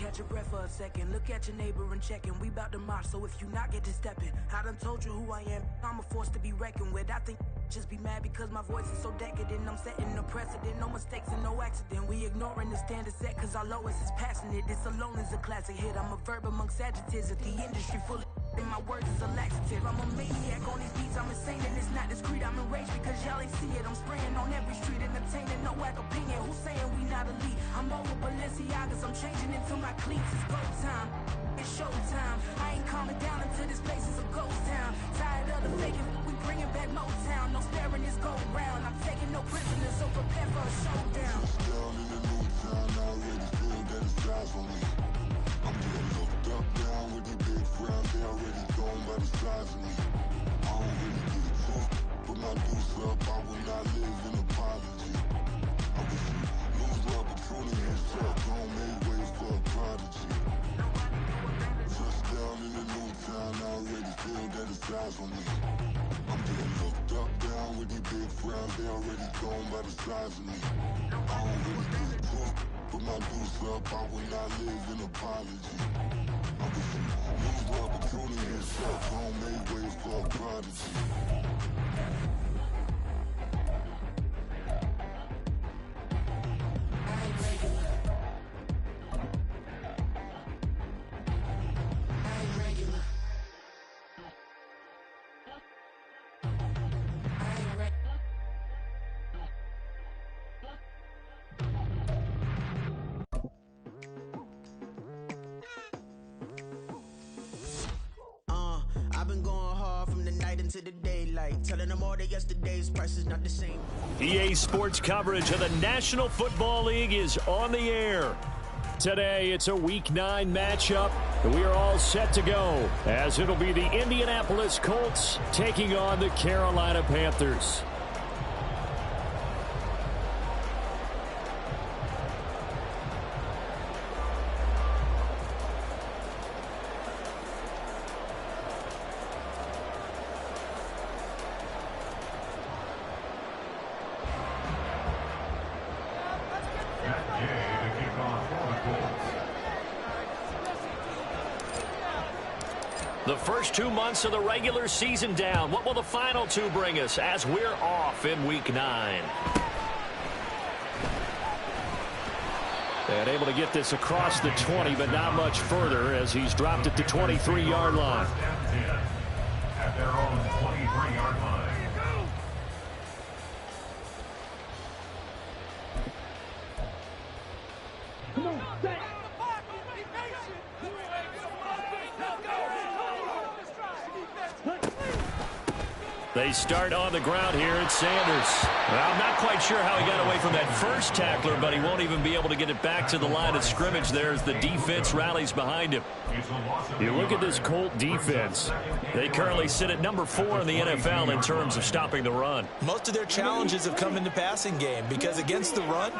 Catch your breath for a second. Look at your neighbor and checking. We bout to march, so if you not get to stepping. I done told you who I am. I'm a force to be reckoned with. I think just be mad because my voice is so decadent. I'm setting a precedent. No mistakes and no accident. We ignoring the standard set cause our lowest is passionate. This alone is a classic hit. I'm a verb amongst adjectives. If the industry full of and my words is a laxative. I'm a maniac on these beats. I'm insane and it's not discreet. I'm enraged because y'all ain't see it. I'm spraying on every street, entertaining no whack opinion. Who's saying we not elite? I'm over Balenciagas. I'm changing into my cleats. It's go time. It's showtime. I ain't calming down until this place is a ghost town. Tired of the faking. We bringing back Motown. No sparing this go round. I'm taking no prisoners, so prepare for a showdown. Down in the new town, I already feel that it's eyes on me. I'm getting looked up down with the big frown. They already gone by the size of me. I don't really get it too. Put my deuce up, I will not live in apology. I wish you lose the opportunity yourself. Don't make way for a prodigy. Touchdown in the new town, I already feel that it's eyes on me. I'm getting looked up down with the big frown. They already gone by the size of me. I don't really get it too. Put my deuce up, I will not live in apology. I wish you lose the opportunity yourself. Don't make way for a prodigy. I've been going hard from the night into the daylight, telling them all that yesterday's price is not the same. EA Sports coverage of the National Football League is on the air. Today, it's a Week 9 matchup. We are all set to go, as it'll be the Indianapolis Colts taking on the Carolina Panthers. The first 2 months of the regular season down. What will the final 2 bring us as we're off in Week 9? And able to get this across the 20, but not much further as he's dropped it to 23-yard line. At their own 23-yard line. They start on the ground here at Sanders. Well, I'm not quite sure how he got away from that first tackler, but he won't even be able to get it back to the line of scrimmage there as the defense rallies behind him. You look at this Colt defense. They currently sit at number 4 in the NFL in terms of stopping the run. Most of their challenges have come in the passing game because against the run,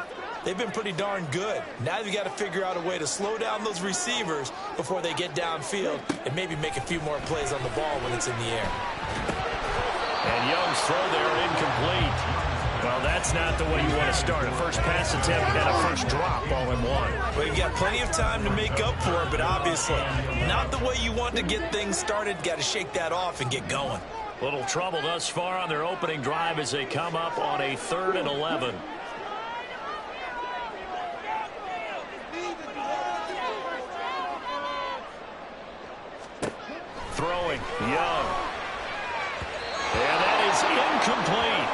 they've been pretty darn good. Now they've got to figure out a way to slow down those receivers before they get downfield and maybe make a few more plays on the ball when it's in the air. And Young's throw there incomplete. Well, that's not the way you want to start. A first pass attempt and a first drop all in one. Well, you've got plenty of time to make up for it, but obviously not the way you want to get things started. Got to shake that off and get going. Little trouble thus far on their opening drive as they come up on a 3rd and 11. Throwing, Young. And that is incomplete.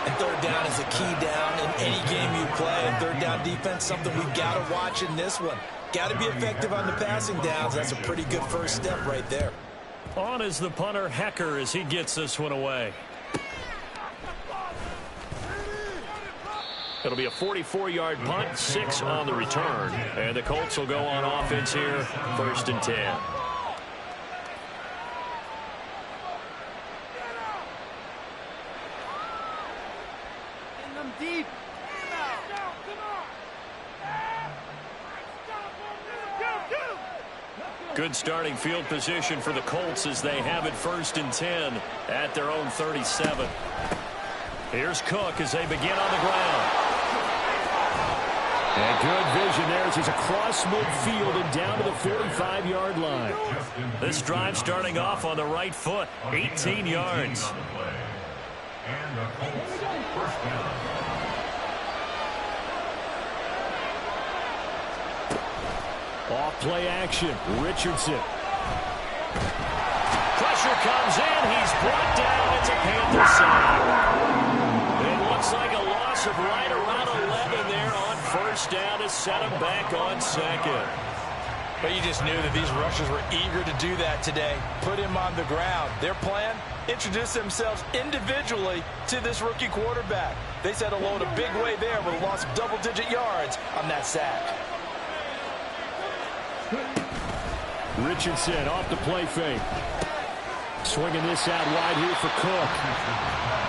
And third down is a key down in any game you play. And third down defense, something we've got to watch in this one. Got to be effective on the passing downs. That's a pretty good first step right there. On is the punter, Hecker, as he gets this one away. It'll be a 44-yard punt, 6 on the return. And the Colts will go on offense here, 1st and 10. Good starting field position for the Colts as they have it 1st and 10 at their own 37. Here's Cook as they begin on the ground. And good vision there as he's across midfield and down to the 45-yard line. This drive starting off on the right foot, 18 yards. And the Colts first down. Off play action, Richardson. Pressure comes in, he's brought down, it's a Panther sack. It looks like a loss of right around 11 there on first down to set him back on second. But you just knew that these rushers were eager to do that today. Put him on the ground. Their plan, introduce themselves individually to this rookie quarterback. They said hello in a big way there with a loss of double-digit yards on that sack. Richardson off the play fake. Swinging this out wide here for Cook.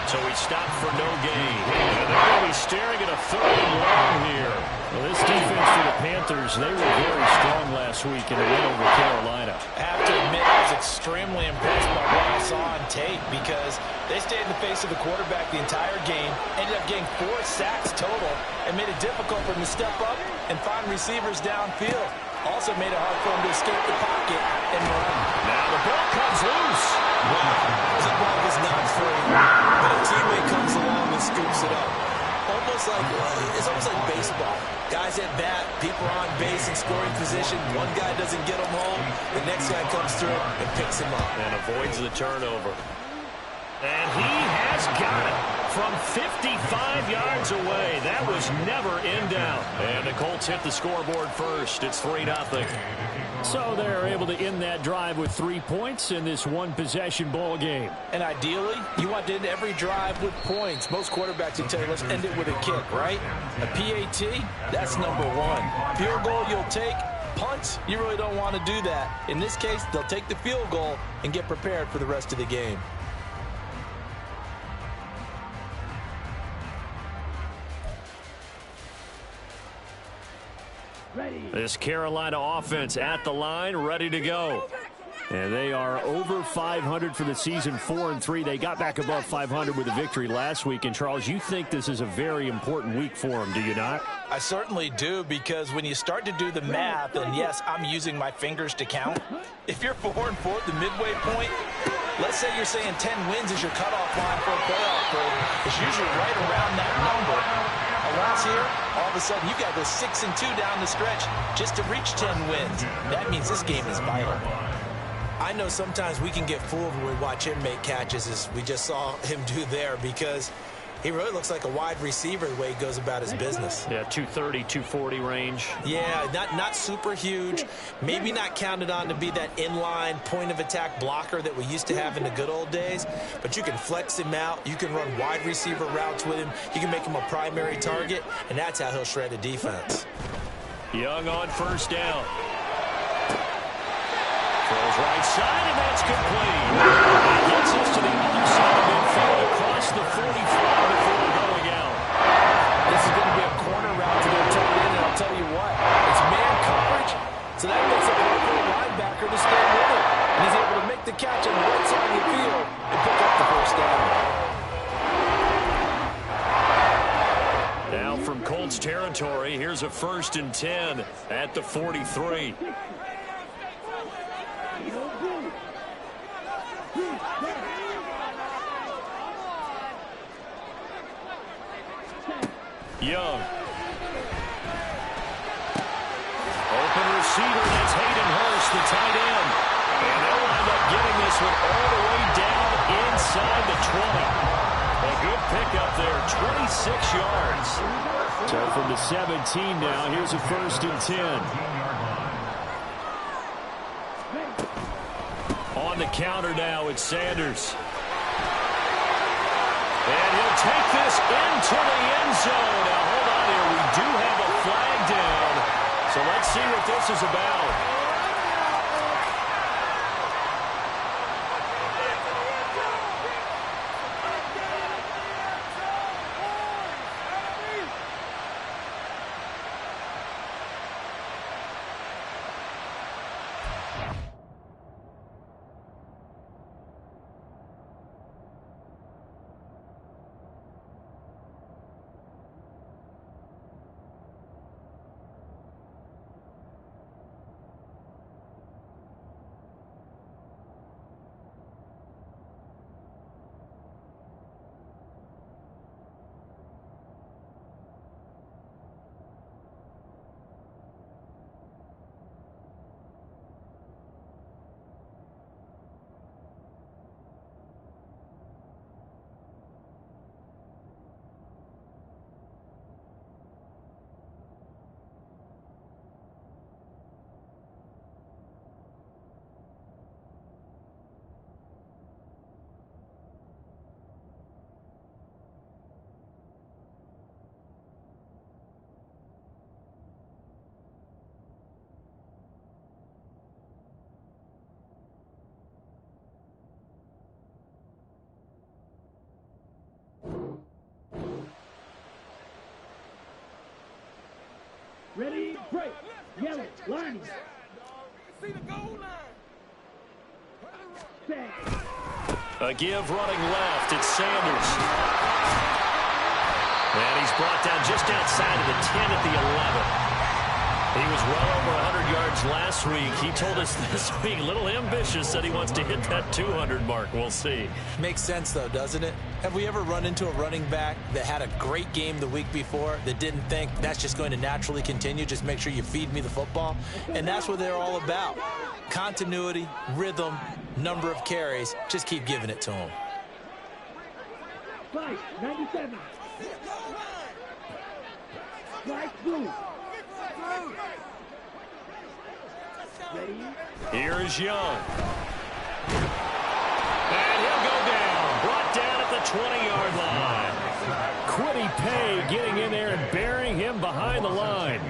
So he stopped for no gain. And they're going to be staring at a 3rd and long here. Well, this defense for the Panthers, they were very strong last week in a win over Carolina. I have to admit, I was extremely impressed by what I saw on tape because they stayed in the face of the quarterback the entire game, ended up getting 4 sacks total, and made it difficult for him to step up and find receivers downfield. Also made it hard for him to escape the pocket and run. Now the ball comes loose. The ball is not free, but a teammate comes along and scoops it up. It's almost like baseball. Guys at bat, people are on base in scoring position. One guy doesn't get him home. The next guy comes through and picks him up. And avoids the turnover. And he has got it from 55 yards away. That was never in doubt. And the Colts hit the scoreboard first. It's 3-0. So they're able to end that drive with 3 points in this one-possession ball game. And ideally, you want to end every drive with points. Most quarterbacks will tell you, let's end it with a kick, right? A PAT, that's number 1. Field goal you'll take. Punts, you really don't want to do that. In this case, they'll take the field goal and get prepared for the rest of the game. This Carolina offense at the line, ready to go. And they are over 500 for the season, 4-3. They got back above 500 with a victory last week. And, Charles, you think this is a very important week for them, do you not? I certainly do, because when you start to do the math, and yes, I'm using my fingers to count. If you're 4-4 at the midway point, let's say you're saying 10 wins is your cutoff line for a playoff berth. It's usually right around that number. A loss here, all of a sudden you got to go 6-2 down the stretch just to reach 10 wins. That means this game is vital. I know sometimes we can get fooled when we watch him make catches, as we just saw him do there, because he really looks like a wide receiver the way he goes about his business. Yeah, 230, 240 range. Yeah, not super huge. Maybe not counted on to be that inline point-of-attack blocker that we used to have in the good old days. But you can flex him out. You can run wide receiver routes with him. You can make him a primary target, and that's how he'll shred a defense. Young on first down. Throws right side, and that's complete. That gets us to the other side of midfield across the 45 before going out. This is going to be a corner route to their tight end, and I'll tell you what, it's man coverage, so that makes it hard for a linebacker to stay with it. And he's able to make the catch on the right side of the field and pick up the first down. Now from Colts territory, here's a 1st and 10 at the 43. Young. Open receiver, that's Hayden Hurst, the tight end. And they'll wind up getting this one all the way down inside the 20. A good pickup there, 26 yards. So from the 17 now, here's a 1st and 10. On the counter now, it's Sanders. And he'll take this into the end zone. Now, hold on here. We do have a flag down. So let's see what this is about. Ready, break. Yellow, line. See the goal line. A give running left. It's Sanders. And he's brought down just outside of the 10 at the 11. He was well over 100 yards last week. He told us this week, a little ambitious, said he wants to hit that 200 mark. We'll see. Makes sense, though, doesn't it? Have we ever run into a running back that had a great game the week before that didn't think that's just going to naturally continue? Just make sure you feed me the football. And that's what they're all about. Continuity, rhythm, number of carries. Just keep giving it to them. 97. Strike blue. Here's Young. And he'll go down. Brought down at the 20-yard line. Quiddy Pay getting in there and burying him behind the line.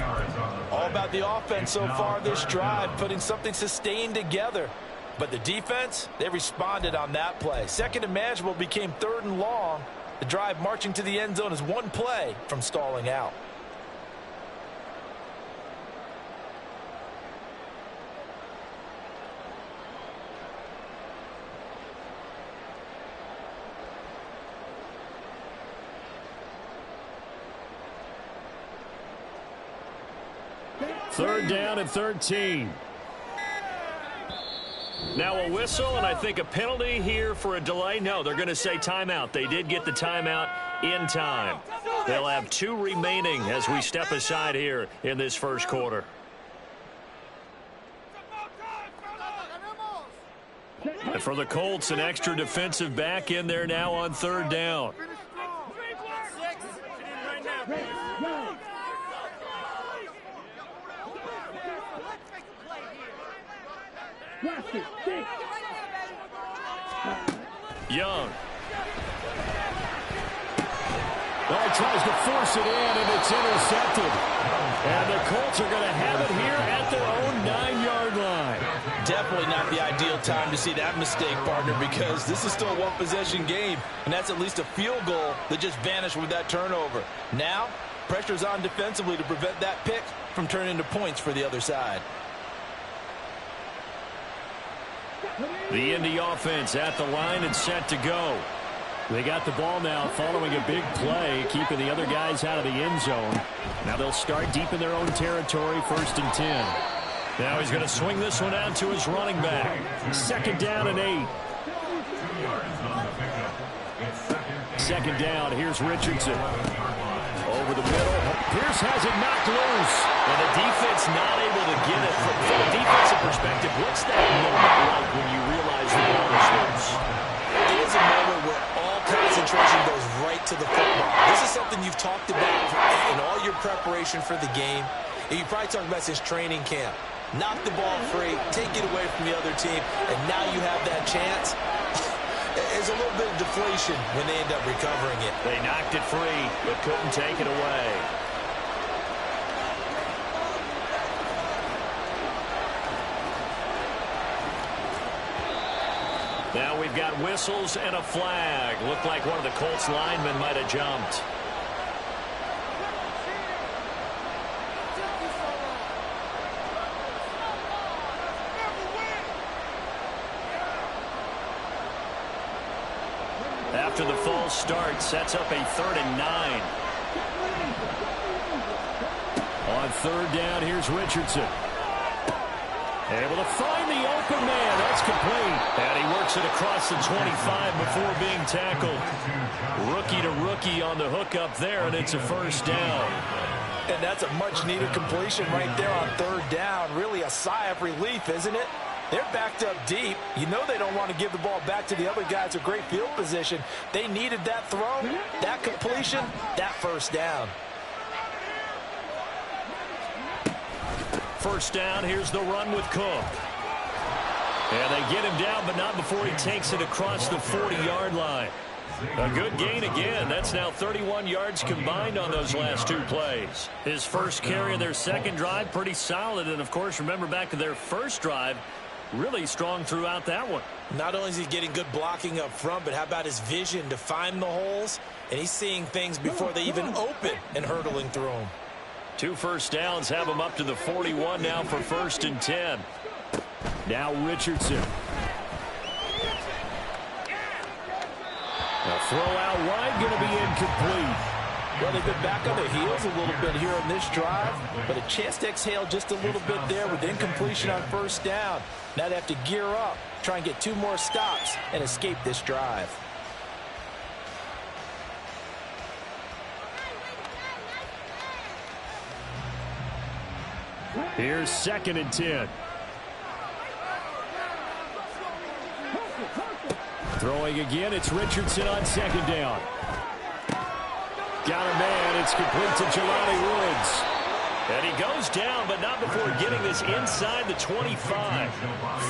All about the offense so far this drive, putting something sustained together. But the defense, they responded on that play. Second and manageable became 3rd and long. The drive marching to the end zone is one play from stalling out. Third down and 13. Now a whistle and I think a penalty here for a delay. No, they're going to say timeout. They did get the timeout in time. They'll have 2 remaining as we step aside here in this first quarter. And for the Colts, an extra defensive back in there now on 3rd down. Young. Well, he tries to force it in, and it's intercepted. And the Colts are going to have it here at their own 9-yard line. Definitely not the ideal time to see that mistake, partner, because this is still a one-possession game, and that's at least a field goal that just vanished with that turnover. Now, pressure's on defensively to prevent that pick from turning into points for the other side. The Indy offense at the line and set to go. They got the ball now following a big play, keeping the other guys out of the end zone. Now they'll start deep in their own territory, 1st and 10. Now he's going to swing this one out to his running back. 2nd down and 8. 2nd down, here's Richardson. Over the middle. Pierce has it knocked loose. And the defense not able to get it. From a defensive perspective, what's that moment like when you realize the ball is loose? It is a moment where all concentration goes right to the football. This is something you've talked about in all your preparation for the game. And you probably talked about since training camp. Knock the ball free, take it away from the other team, and now you have that chance. There's a little bit of deflation when they end up recovering it. They knocked it free, but couldn't take it away. Now we've got whistles and a flag. Looked like one of the Colts linemen might have jumped. After the false start, sets up a 3rd and 9. On 3rd down, here's Richardson. Able to find the open man. That's complete. And he works it across the 25 before being tackled. Rookie to rookie on the hookup there, and it's a 1st down. And that's a much-needed completion right there on 3rd down. Really a sigh of relief, isn't it? They're backed up deep. You know they don't want to give the ball back to the other guys with great field position. They needed that throw, that completion, that 1st down. 1st down, here's the run with Cook. And they get him down, but not before he takes it across the 40-yard line. A good gain again. That's now 31 yards combined on those last 2 plays. His first carry of their 2nd drive, pretty solid. And, of course, remember back to their 1st drive, really strong throughout that one. Not only is he getting good blocking up front, but how about his vision to find the holes? And he's seeing things before they even open and hurtling through them. 2 first downs have him up to the 41 now for 1st and 10. Now Richardson. A throw out wide, going to be incomplete. Well, they've been back on their heels a little bit here in this drive, but a chance to exhale just a little bit there with incompletion on 1st down. Now they have to gear up, try and get 2 more stops, and escape this drive. Here's 2nd and 10. Throwing again, it's Richardson on 2nd down. Got a man, it's complete to Jelani Woods. And he goes down, but not before getting this inside the 25.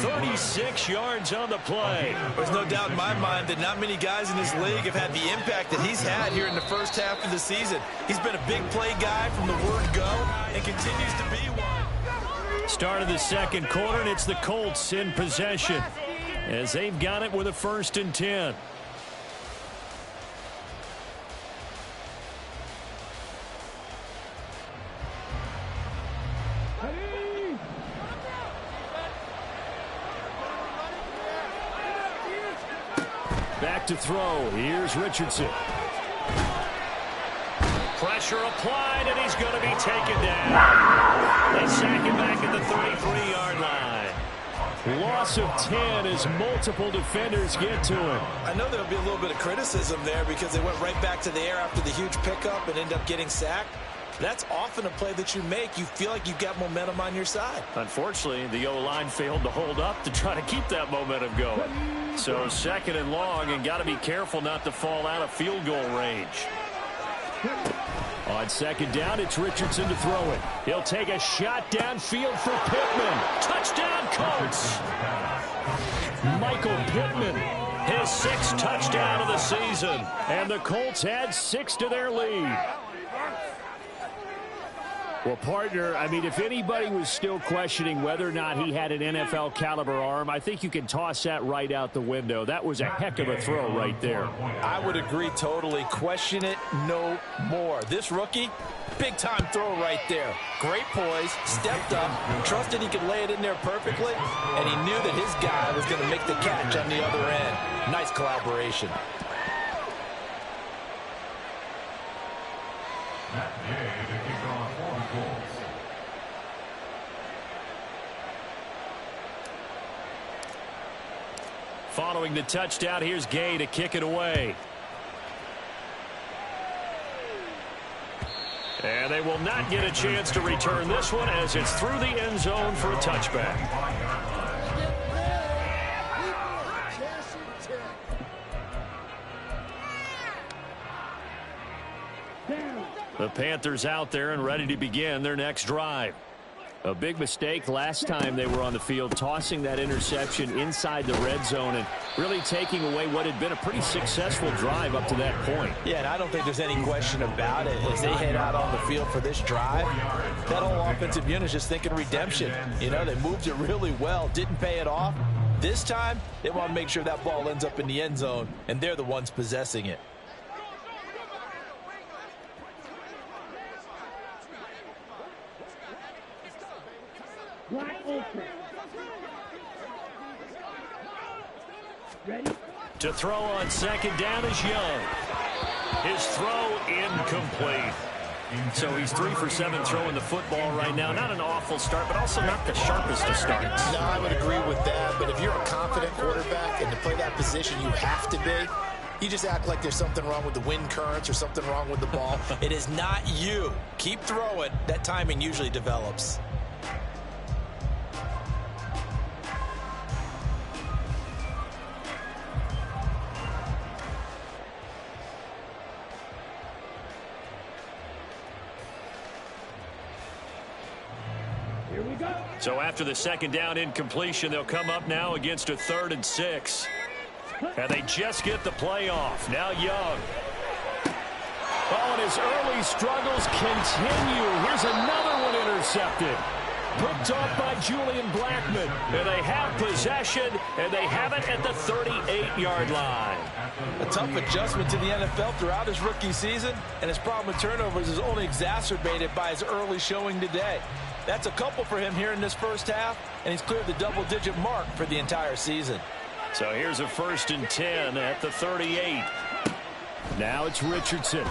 36 yards on the play. There's no doubt in my mind that not many guys in this league have had the impact that he's had here in the first half of the season. He's been a big play guy from the word go and continues to be one. Start of the 2nd quarter, and it's the Colts in possession as they've got it with a 1st and 10. Back to throw. Here's Richardson. Pressure applied, and he's going to be taken down. They sack him back at the 33-yard line. Loss of 10 as multiple defenders get to him. I know there'll be a little bit of criticism there because they went right back to the air after the huge pickup and end up getting sacked. That's often a play that you make. You feel like you've got momentum on your side. Unfortunately, the O-line failed to hold up to try to keep that momentum going. So 2nd and long, and got to be careful not to fall out of field goal range. On 2nd down, it's Richardson to throw it. He'll take a shot downfield for Pittman. Touchdown, Colts! Michael Pittman. His 6th touchdown of the season. And the Colts add 6 to their lead. Well, partner, I mean, if anybody was still questioning whether or not he had an NFL caliber arm, I think you can toss that right out the window. That was a heck of a throw right there. I would agree totally. Question it no more. This rookie, big time throw right there. Great poise, stepped up, trusted he could lay it in there perfectly, and he knew that his guy was going to make the catch on the other end. Nice collaboration. Following the touchdown, here's Gay to kick it away. And they will not get a chance to return this one as it's through the end zone for a touchback. The Panthers out there and ready to begin their next drive. A big mistake last time they were on the field, tossing that interception inside the red zone and really taking away what had been a pretty successful drive up to that point. Yeah, and I don't think there's any question about it. As they head out on the field for this drive, that whole offensive unit is just thinking redemption. You know, they moved it really well, didn't pay it off. This time, they want to make sure that ball ends up in the end zone, and they're the ones possessing it. Ready? To throw on 2nd down is Young. His throw incomplete. So he's 3 for 7 throwing the football right now. Not an awful start, but also not the sharpest of starts. No, I would agree with that. But if you're a confident quarterback and to play that position you have to be, you just act like there's something wrong with the wind currents or something wrong with the ball. It is not you. Keep throwing. That timing usually develops. So after the 2nd down incompletion, they'll come up now against a 3rd and 6. And they just get the play off. Now Young. Oh, and his early struggles continue. Here's another one intercepted. Picked off by Julian Blackmon. And they have possession, and they have it at the 38-yard line. A tough adjustment to the NFL throughout his rookie season, and his problem with turnovers is only exacerbated by his early showing today. That's a couple for him here in this first half, and he's cleared the double-digit mark for the entire season. So here's a 1st and 10 at the 38. Now it's Richardson.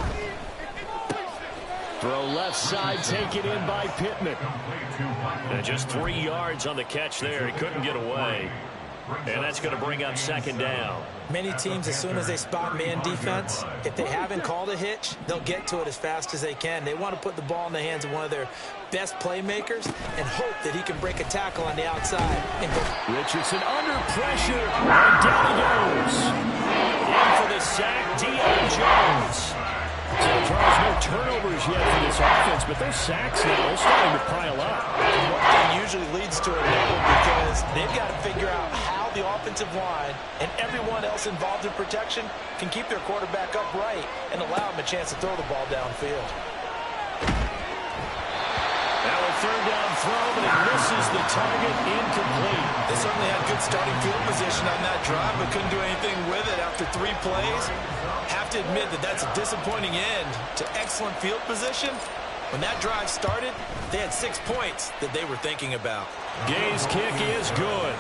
Throw left side, taken in by Pittman. And just 3 yards on the catch there. He couldn't get away. And that's going to bring up 2nd down. Many teams, as soon as they spot man defense, if they haven't called a hitch, they'll get to it as fast as they can. They want to put the ball in the hands of one of their best playmakers and hope that he can break a tackle on the outside. Richardson under pressure, and down he goes. In for the sack, Deion Jones. So, Charles, no turnovers yet for this offense, but those sacks now, they're starting to pile up. That usually leads to a level because they've got to figure out how the offensive line and everyone else involved in protection can keep their quarterback upright and allow him a chance to throw the ball downfield. Now a 3rd down throw, but it misses the target, incomplete. They certainly had good starting field position on that drive, but couldn't do anything with it after 3 plays. Have to admit that that's a disappointing end to excellent field position. When that drive started, they had 6 points that they were thinking about. Gay's kick is good.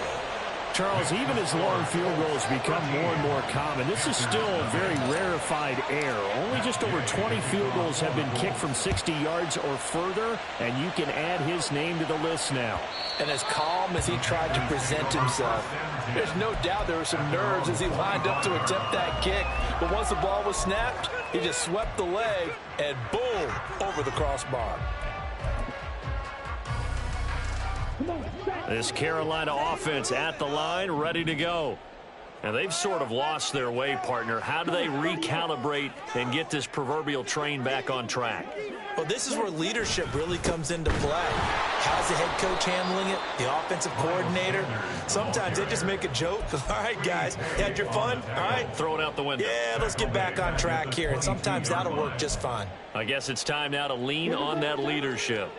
Charles, even as long field goals become more and more common, this is still a very rarefied air. Only just over 20 field goals have been kicked from 60 yards or further, and you can add his name to the list now. And as calm as he tried to present himself, there's no doubt there were some nerves as he lined up to attempt that kick. But once the ball was snapped, he just swept the leg and boom, over the crossbar. This Carolina offense at the line, ready to go. And they've sort of lost their way, partner. How do they recalibrate and get this proverbial train back on track? Well, this is where leadership really comes into play. How's the head coach handling it? The offensive coordinator? Sometimes they just make a joke. All right, guys, you had your fun? All right. Throw it out the window. Yeah, let's get back on track here. And sometimes that'll work just fine. I guess it's time now to lean on that leadership.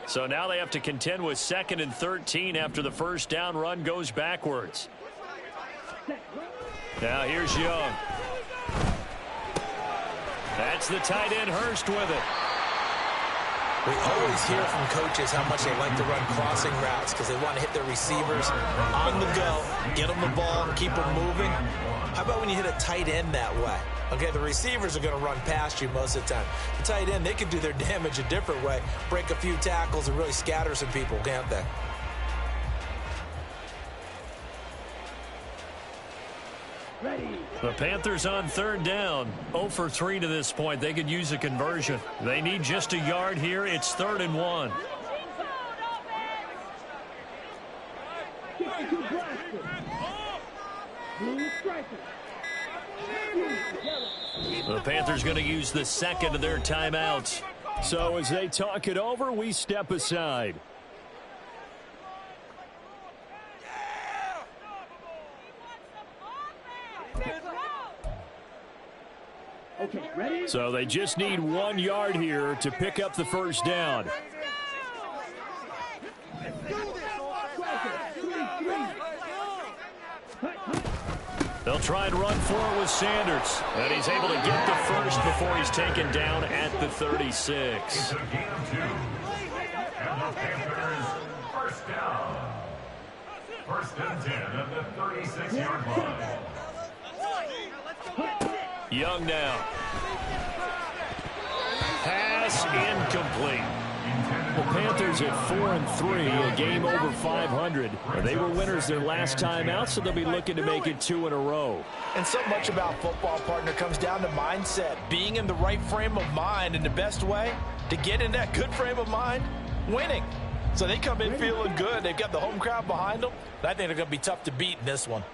So now they have to contend with 2nd and 13 after the 1st down run goes backwards. Now here's Young. That's the tight end Hurst with it. We always hear from coaches how much they like to run crossing routes because they want to hit their receivers on the go, get them the ball, and keep them moving. How about when you hit a tight end that way? Okay, the receivers are going to run past you most of the time. The tight end, they can do their damage a different way, break a few tackles and really scatter some people, can't they? The Panthers on 3rd down. 0 for 3 to this point. They could use a conversion. They need just a yard here. It's 3rd and 1. The Panthers going to use the 2nd of their timeouts. So as they talk it over, we step aside. Okay, ready? So they just need 1 yard here to pick up the 1st down. They'll try and run for it with Sanders. And he's able to get the first before he's taken down at the 36. It's a game 2. And the Panthers, 1st down. 1st and 10 at the 36-yard line. Young now. Pass incomplete. The Panthers at 4-3, a game over 500. They were winners their last time out, so they'll be looking to make it 2 in a row. And so much about football, partner, comes down to mindset. Being in the right frame of mind, and the best way to get in that good frame of mind, winning. So they come in feeling good. They've got the home crowd behind them. I think they're going to be tough to beat in this one.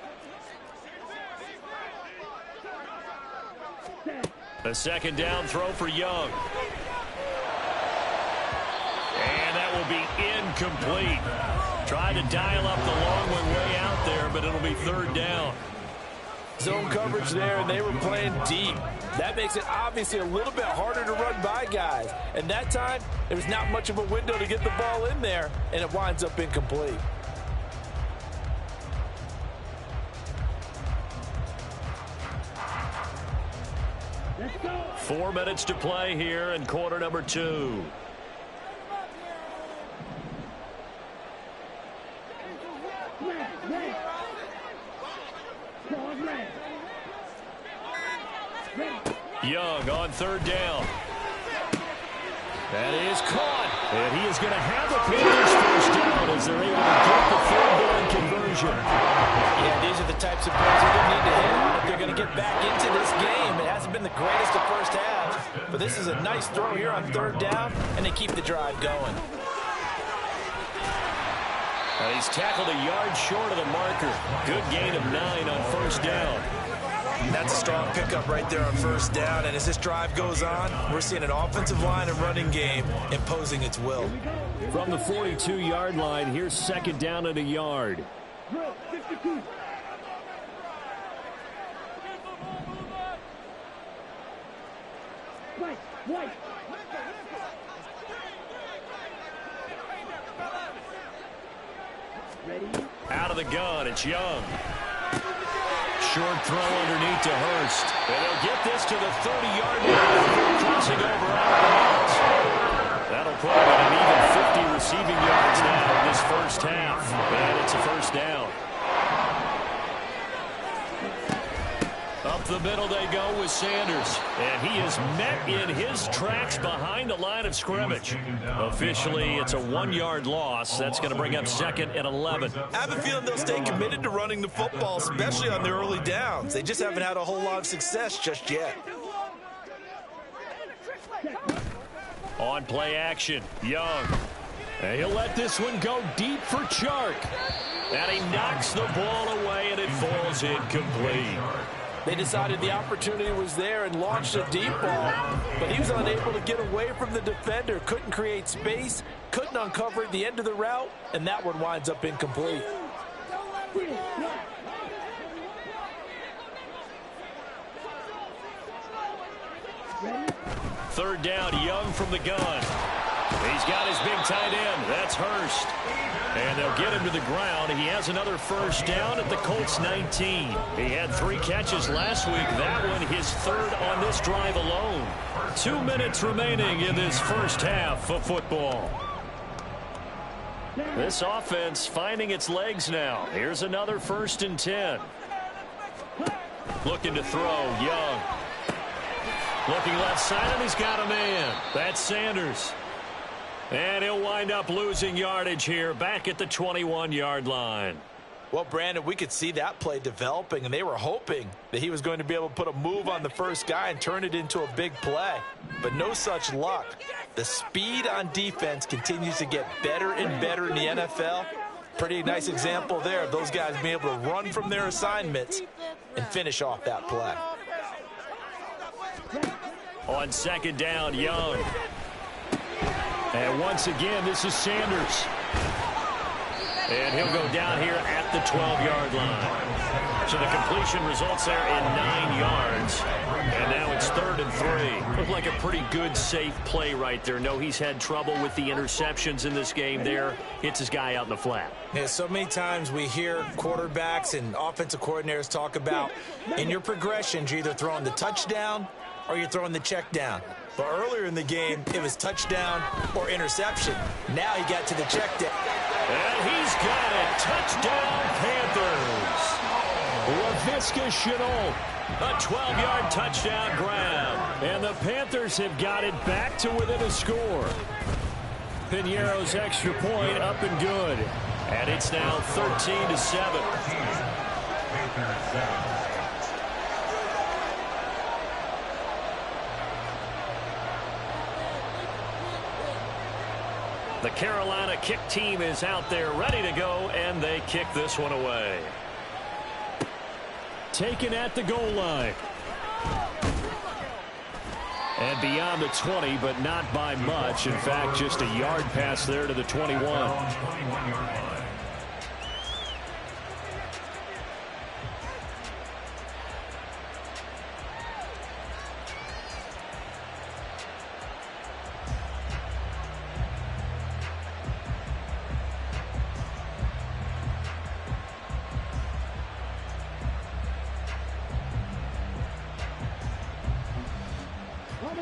A 2nd down throw for Young. And that will be incomplete. Try to dial up the long one way out there, but it'll be 3rd down. Zone coverage there, and they were playing deep. That makes it obviously a little bit harder to run by guys. And that time, there was not much of a window to get the ball in there, and it winds up incomplete. Let's go. 4 minutes to play here in quarter number 2. Young on 3rd down. That is caught. And he is going to have the Panthers first down as they're able to get the 3rd down conversion. Yeah, these are the types of plays they're going to need to hit on if they're going to get back into this game. It hasn't been the greatest of first halves, but this is a nice throw here on 3rd down, and they keep the drive going. And he's tackled a yard short of the marker. Good gain of 9 on 1st down. That's a strong pickup right there on 1st down, and as this drive goes on, we're seeing an offensive line and running game imposing its will. From the 42-yard line, here's 2nd down and a yard. Out of the gun, it's Young. Short throw underneath to Hurst. And they'll get this to the 30-yard line. Crossing over out of bounds. That'll put him at an even 50 receiving yards now in this first half. And it's a first down. Up the middle they go with Sanders. And he is met in his tracks behind the line of scrimmage. Officially, it's a 1-yard loss. That's going to bring up 2nd and 11. I have a feeling they'll stay committed to running the football, especially on the early downs. They just haven't had a whole lot of success just yet. On play action, Young. And he'll let this one go deep for Chark. And he knocks the ball away, and it falls incomplete. They decided the opportunity was there and launched a deep ball, but he was unable to get away from the defender, couldn't create space, couldn't uncover at the end of the route, and that one winds up incomplete. Third down, Young from the gun. He's got his big tight end. That's Hurst. And they'll get him to the ground. He has another first down at the Colts 19. He had 3 catches last week. That one his 3rd on this drive alone. 2 minutes remaining in this first half of football. This offense finding its legs now. Here's another 1st and 10. Looking to throw, Young. Looking left side, and he's got a man. That's Sanders. And he'll wind up losing yardage here back at the 21-yard line. Well, Brandon, we could see that play developing, and they were hoping that he was going to be able to put a move on the first guy and turn it into a big play. But no such luck. The speed on defense continues to get better and better in the NFL. Pretty nice example there of those guys being able to run from their assignments and finish off that play. On 2nd down, Young. And once again, this is Sanders. And he'll go down here at the 12-yard line. So the completion results there in 9 yards. And now it's 3rd and 3. Looked like a pretty good, safe play right there. No, he's had trouble with the interceptions in this game there. Hits his guy out in the flat. Yeah, so many times we hear quarterbacks and offensive coordinators talk about in your progressions, you're either throwing the touchdown or you're throwing the check down. But earlier in the game, it was touchdown or interception. Now he got to the check down. And he's got it. Touchdown, Panthers. Laviska Shenault, a 12-yard touchdown grab. And the Panthers have got it back to within a score. Piñeiro's extra point up and good. And it's now 13-7. The Carolina kick team is out there ready to go, and they kick this one away. Taken at the goal line. And beyond the 20, but not by much. In fact, just a yard pass there to the 21.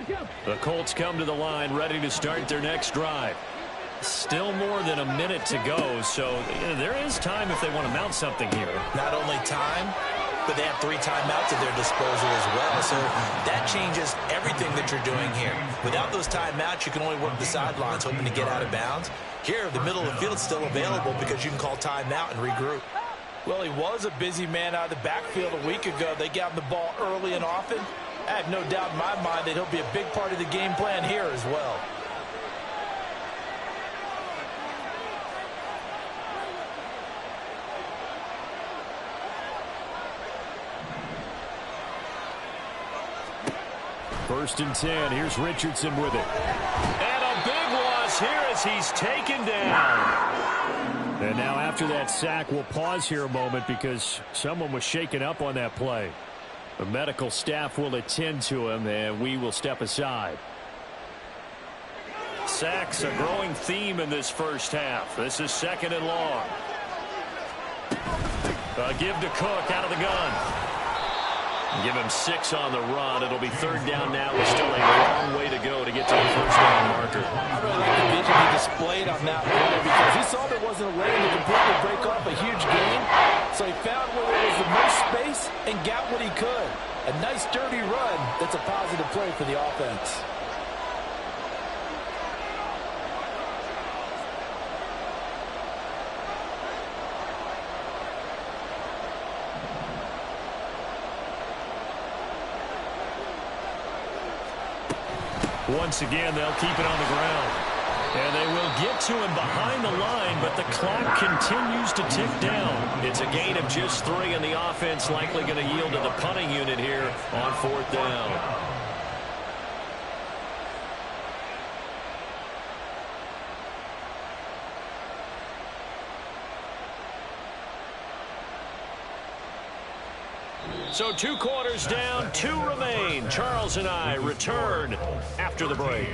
The Colts come to the line ready to start their next drive. Still more than a minute to go, so there is time if they want to mount something here. Not only time, but they have 3 timeouts at their disposal as well. So that changes everything that you're doing here. Without those timeouts, you can only work the sidelines hoping to get out of bounds. Here, the middle of the field is still available because you can call timeout and regroup. Well, he was a busy man out of the backfield a week ago. They got him the ball early and often. I have no doubt in my mind that he'll be a big part of the game plan here as well. First and 10. Here's Richardson with it. And a big loss here as he's taken down. And now after that sack, we'll pause here a moment because someone was shaken up on that play. The medical staff will attend to him, and we will step aside. Sacks a growing theme in this first half. This is 2nd and long. Give to Cook out of the gun. Give him 6 on the run. It'll be 3rd down now. We're still a long way to go to get to the first down marker. I really like the vision he displayed on that play because he saw there wasn't a way to completely break off a huge gain. So he found where there was the most space and got what he could. A nice, dirty run that's a positive play for the offense. Once again, they'll keep it on the ground. And they will get to him behind the line, but the clock continues to tick down. It's a gain of just 3, and the offense likely going to yield to the punting unit here on 4th down. So 2 quarters down, 2 remain. Charles and I return after the break.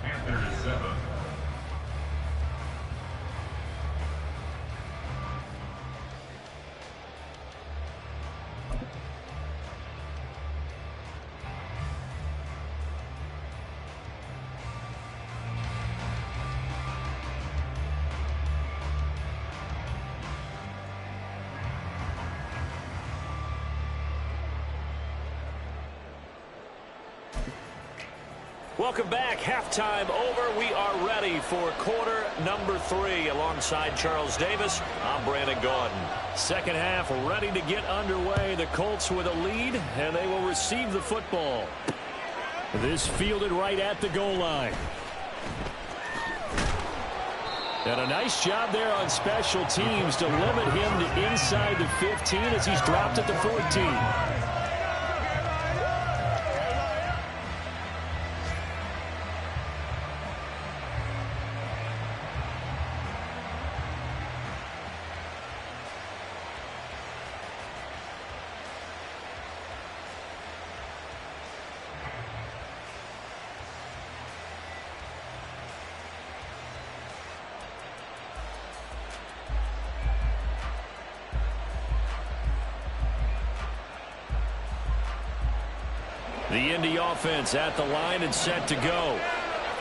Panthers 7. Welcome back. Halftime over. We are ready for quarter number 3. Alongside Charles Davis, I'm Brandon Gaudin. Second half ready to get underway. The Colts with a lead, and they will receive the football. This fielded right at the goal line. And a nice job there on special teams to limit him to inside the 15 as he's dropped at the 14. The Indy offense at the line and set to go.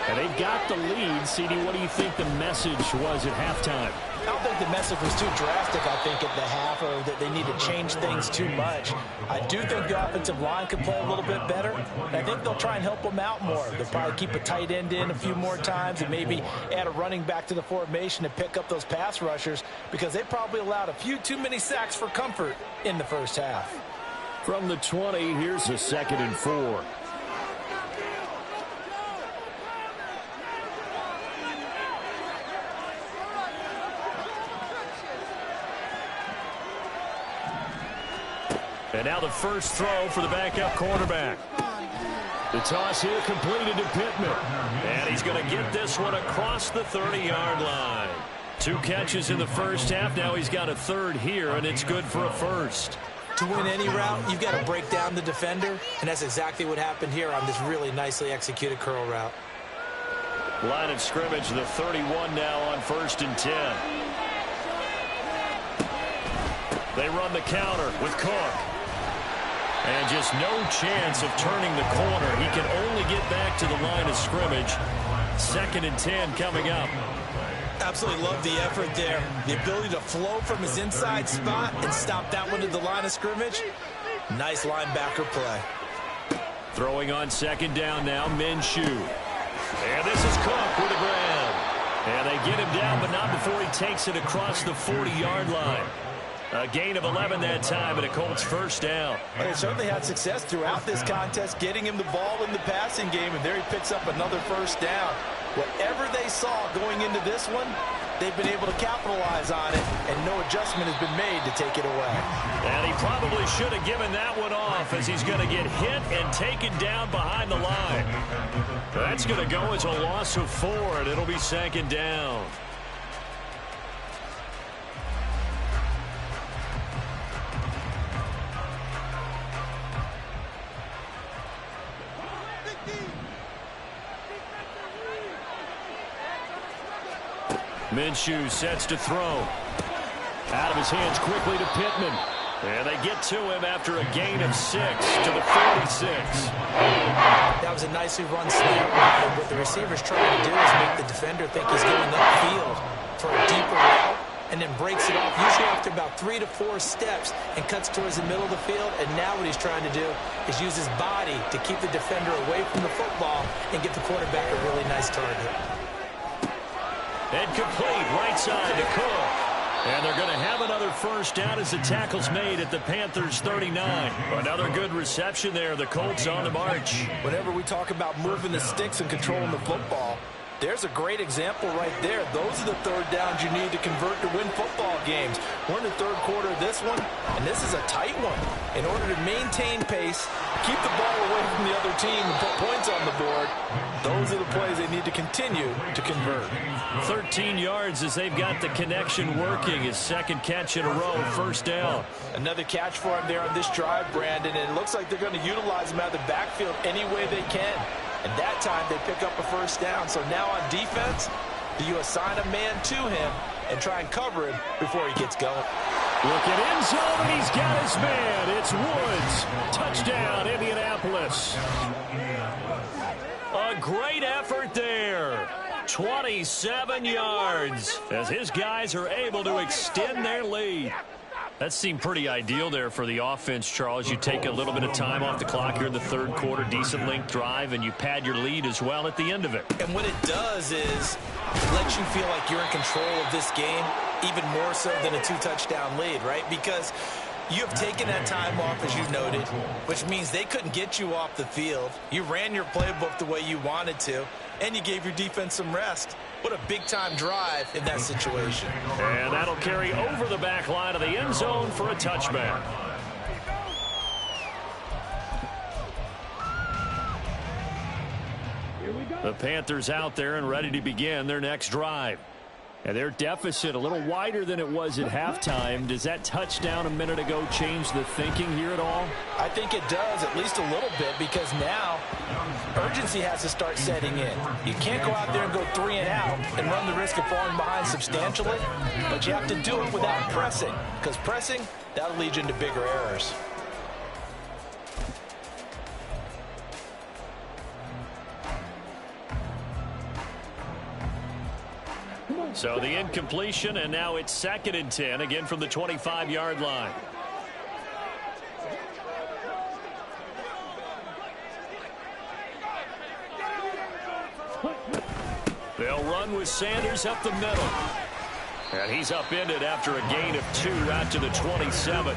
And they've got the lead. CD, what do you think the message was at halftime? I don't think the message was too drastic, I think, at the half, or that they need to change things too much. I do think the offensive line could play a little bit better. And I think they'll try and help them out more. They'll probably keep a tight end in a few more times and maybe add a running back to the formation to pick up those pass rushers because they probably allowed a few too many sacks for comfort in the first half. From the 20, here's a 2nd and 4. And now the first throw for the backup quarterback. The toss here completed to Pittman. And he's going to get this one across the 30-yard line. 2 catches in the first half. Now he's got a 3rd here, and it's good for a first. To win any route, you've got to break down the defender, and that's exactly what happened here on this really nicely executed curl route. Line of scrimmage, the 31 now on 1st and 10. They run the counter with Cook. And just no chance of turning the corner. He can only get back to the line of scrimmage. 2nd and 10 coming up. Absolutely love the effort there. The ability to flow from his inside spot and stop that one at the line of scrimmage. Nice linebacker play. Throwing on 2nd down now, Minshew. And this is Cook with the grab. And they get him down, but not before he takes it across the 40-yard line. A gain of 11 that time, and a Colts first down. Well, they certainly had success throughout this contest, getting him the ball in the passing game, and there he picks up another first down. Whatever they saw going into this one, they've been able to capitalize on it, and no adjustment has been made to take it away. And he probably should have given that one off, as he's going to get hit and taken down behind the line. That's going to go as a loss of 4, and it'll be 2nd down. Minshew sets to throw. Out of his hands quickly to Pittman. And they get to him after a gain of 6 to the 46. That was a nicely run snap. And what the receiver's trying to do is make the defender think he's going upfield for a deeper route and then breaks it off, usually after about 3 to 4 steps, and cuts towards the middle of the field. And now what he's trying to do is use his body to keep the defender away from the football and get the quarterback a really nice target. And complete right side to Cook. And they're going to have another first down as the tackle's made at the Panthers 39. Another good reception there. The Colts on the march. Whenever we talk about moving the sticks and controlling the football, there's a great example right there. Those are the third downs you need to convert to win football games. We're in the third quarter of this one, and this is a tight one. In order to maintain pace, keep the ball away from the other team, and put points on the board, those are the plays they need to continue to convert. 13 yards as they've got the connection working. His 2nd catch in a row, first down. Another catch for him there on this drive, Brandon, and it looks like they're going to utilize him out of the backfield any way they can. And that time they pick up a first down. So now on defense, do you assign a man to him and try and cover him before he gets going? Look at end zone, and he's got his man. It's Woods. Touchdown, Indianapolis. A great effort there. 27 yards as his guys are able to extend their lead. That seemed pretty ideal there for the offense, Charles. You take a little bit of time off the clock here in the third quarter, decent length drive, and you pad your lead as well at the end of it. And what it does is lets you feel like you're in control of this game, even more so than a 2-touchdown lead, right? Because you have taken that time off, as you noted, which means they couldn't get you off the field. You ran your playbook the way you wanted to, and you gave your defense some rest. What a big-time drive in that situation. And that'll carry over the back line of the end zone for a touchback. The Panthers out there and ready to begin their next drive. And their deficit a little wider than it was at halftime. Does that touchdown a minute ago change the thinking here at all? I think it does, at least a little bit, because now urgency has to start setting in. You can't go out there and go 3 and out and run the risk of falling behind substantially, but you have to do it without pressing, because pressing, that'll lead you into bigger errors. So the incompletion, and now it's 2nd and 10, again from the 25-yard line. They'll run with Sanders up the middle. And he's upended after a gain of 2 out to the 27.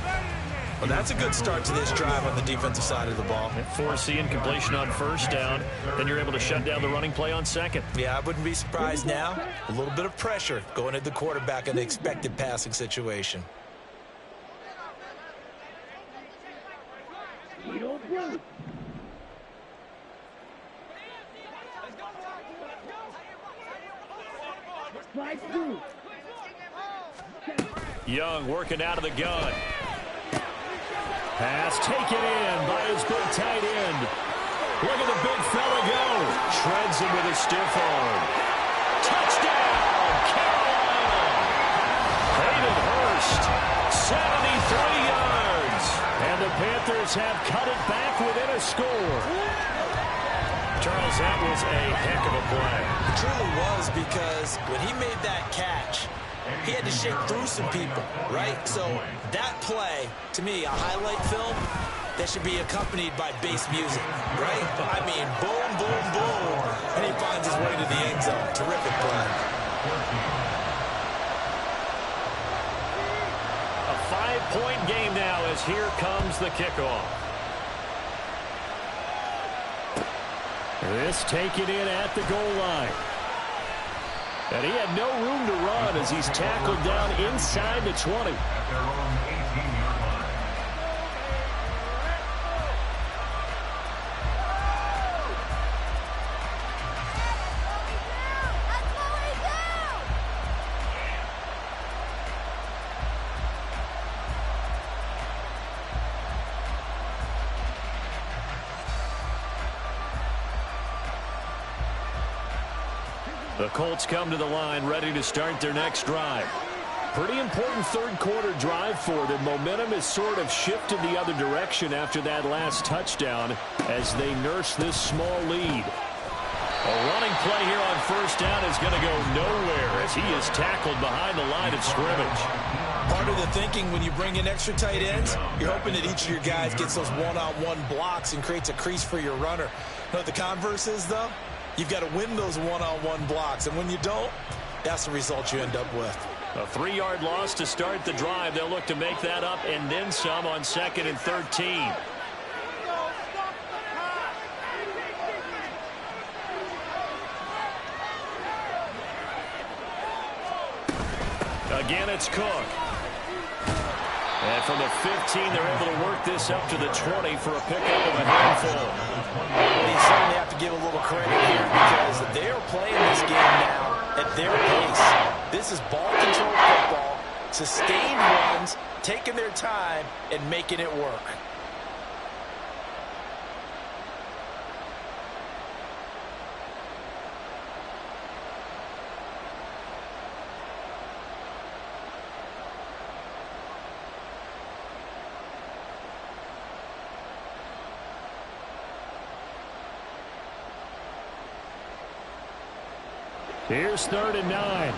Well, that's a good start to this drive on the defensive side of the ball. Force the incompletion on first down, then you're able to shut down the running play on 2nd. Yeah, I wouldn't be surprised now. A little bit of pressure going at the quarterback in the expected passing situation. Young working out of the gun. Pass taken in by his big tight end. Look at the big fella go. Shreds him with a stiff arm. Touchdown, Carolina. Hayden Hurst, 73 yards. And the Panthers Eagles have cut it back within a score. Charles, that was a heck of a play. It truly was, because when he made that catch, he had to shake through some people, right? So that play, to me, a highlight film, that should be accompanied by bass music, right? I mean, boom, boom, boom, and he finds his way to the end zone. Terrific play. A 5-point game now as here comes the kickoff. This taken in at the goal line. And he had no room to run as he's tackled down inside the 20. At their own 18-yard line. The Colts come to the line ready to start their next drive. Pretty important third quarter drive for them. Momentum has sort of shifted the other direction after that last touchdown as they nurse this small lead. A running play here on first down is going to go nowhere as he is tackled behind the line of scrimmage. Part of the thinking when you bring in extra tight ends, you're hoping that each of your guys gets those one-on-one blocks and creates a crease for your runner. You know what the converse is, though? You've got to win those one-on-one blocks, and when you don't, that's the result you end up with. A 3-yard loss to start the drive. They'll look to make that up and then some on 2nd and 13. Again, it's Cook. And from the 15, they're able to work this up to the 20 for a pickup of a handful. Well, you certainly have to give a little credit here because they're playing this game now at their pace. This is ball control football, sustained runs, taking their time, and making it work. Here's 3rd and 9.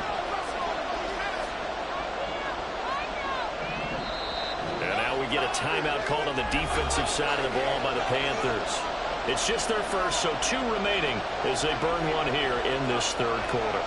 And now we get a timeout called on the defensive side of the ball by the Panthers. It's just their first, so 2 remaining as they burn one here in this third quarter.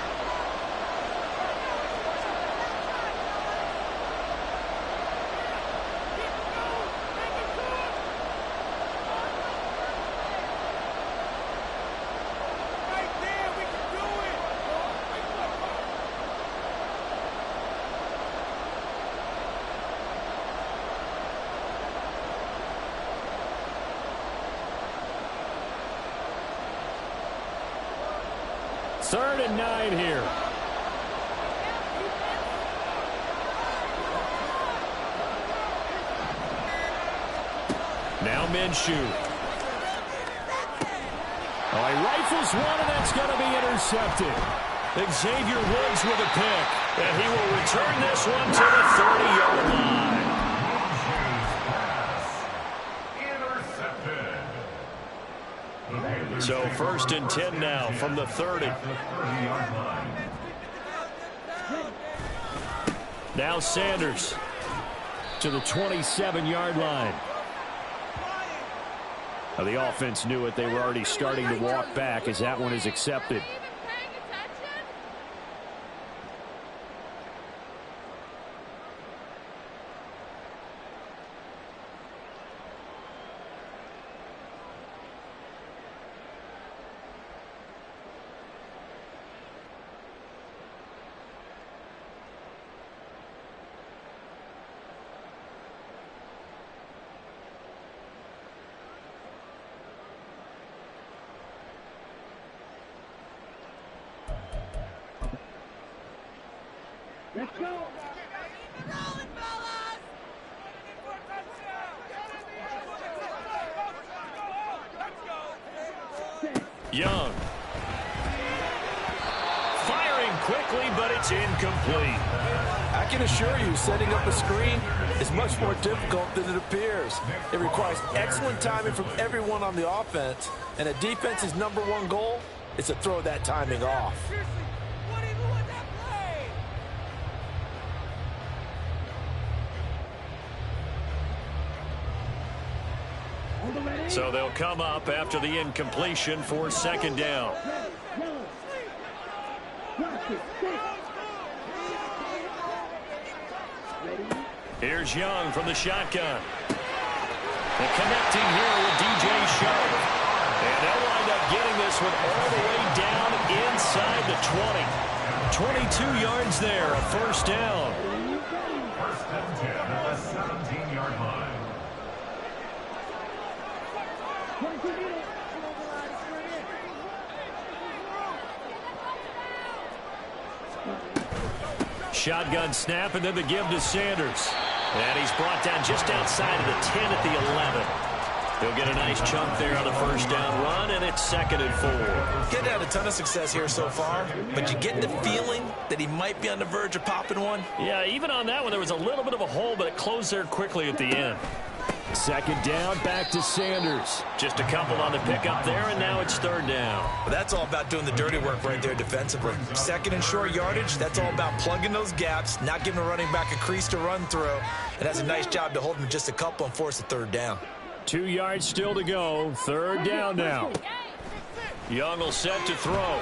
Third and 9 here. Now Minshew. Oh, he rifles one, and that's going to be intercepted. Xavier Woods with a pick. And he will return this one to the 30-yard line. So 1st and 10 now from the 30. Now Sanders to the 27-yard line. Now the offense knew it. They were already starting to walk back as that one is accepted. Let's go. Young. Firing quickly, but it's It's incomplete. I can assure you, setting up a screen is much more difficult than it appears. It requires excellent timing from everyone on the offense, and a defense's #1 goal is to throw that timing off. So they'll come up after the incompletion for 2nd down. Here's Young from the shotgun. And connecting here with DJ Sharp. And they'll wind up getting this one all the way down inside the 20. 22 yards there, a 1st down. 1st and 10 at the 17-yard line. Shotgun snap, and then the give to Sanders. And he's brought down just outside of the 10 at the 11. He'll get a nice chunk there on the 1st down run, and it's 2nd and 4. Getting had a ton of success here so far, but you get the feeling that he might be on the verge of popping one. Yeah, even on that one, there was a little bit of a hole, but it closed there quickly at the end. 2nd down, back to Sanders. Just a couple on the pickup there, and now it's 3rd down. Well, that's all about doing the dirty work right there defensively. 2nd and short yardage, that's all about plugging those gaps, not giving a running back a crease to run through. And that's a nice job to hold him just a couple and force a 3rd down. 2 yards still to go. 3rd down now. Young will set to throw.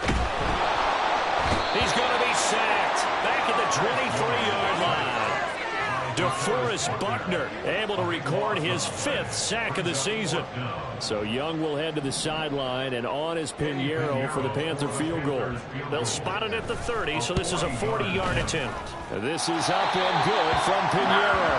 He's going to be sacked. Back at the 23-yard line. DeForest Buckner able to record his 5th sack of the season. So Young will head to the sideline, and on is Pinheiro for the Panther field goal. They'll spot it at the 30, so this is a 40-yard attempt. This is up and good from Pinheiro.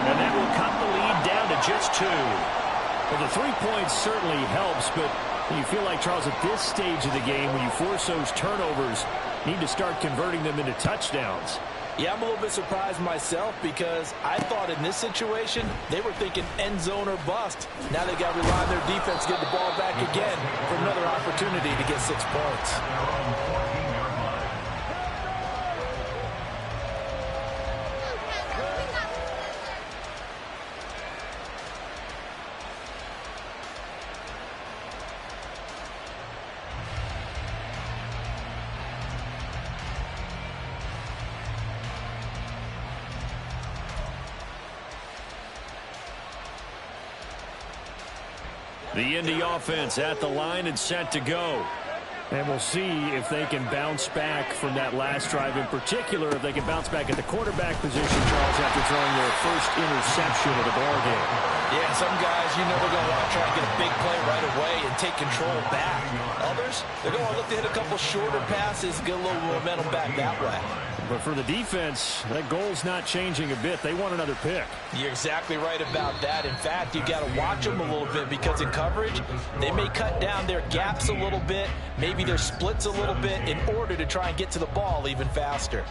And that will cut the lead down to just 2. Well, the 3 points certainly helps, but you feel like, Charles, at this stage of the game, when you force those turnovers, you need to start converting them into touchdowns. Yeah, I'm a little bit surprised myself because I thought in this situation they were thinking end zone or bust. Now they got to rely on their defense to get the ball back again for another opportunity to get 6 points. The Indy offense at the line and set to go. And we'll see if they can bounce back from that last drive, in particular if they can bounce back at the quarterback position, Charles, after throwing their first interception of the ballgame. Yeah, some guys, you know, they're going to want to try to get a big play right away and take control back. Others, they're going to look to hit a couple shorter passes, get a little momentum back that way. But for the defense, that goal's not changing a bit. They want another pick. You're exactly right about that. In fact, you got to watch them a little bit because in coverage, they may cut down their gaps a little bit, maybe their splits a little bit in order to try and get to the ball even faster.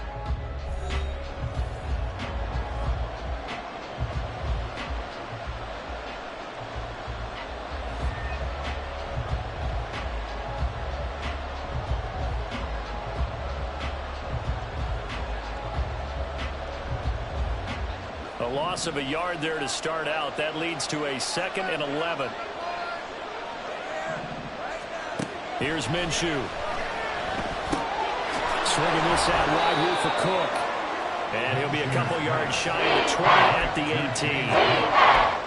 A loss of a yard there to start out. That leads to a 2nd and 11. Here's Minshew. Swinging this out wide here for Cook. And he'll be a couple yards shy of the 20 at the 18.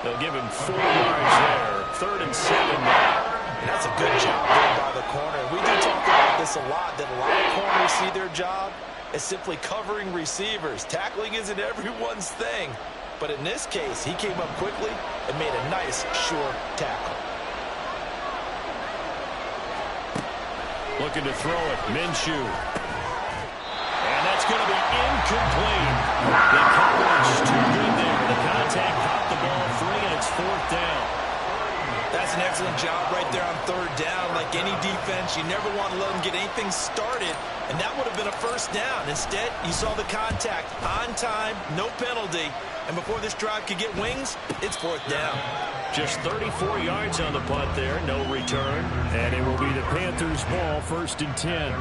They'll give him 4 yards there. 3rd and 7 now. And that's a good job done by the corner. We do talk about this a lot, that a lot of corners see their job as simply covering receivers. Tackling isn't everyone's thing. But in this case, he came up quickly and made a nice, short tackle. Looking to throw it, Minshew. And that's going to be incomplete. The coverage too good there. The contact popped the ball free, and it's 4th down. That's an excellent job right there on 3rd down. Like any defense, you never want to let them get anything started, and that would have been a 1st down. Instead, you saw the contact on time, no penalty, and before this drive could get wings, it's 4th down. Just 34 yards on the punt there, no return. And it will be the Panthers' ball, 1st and 10.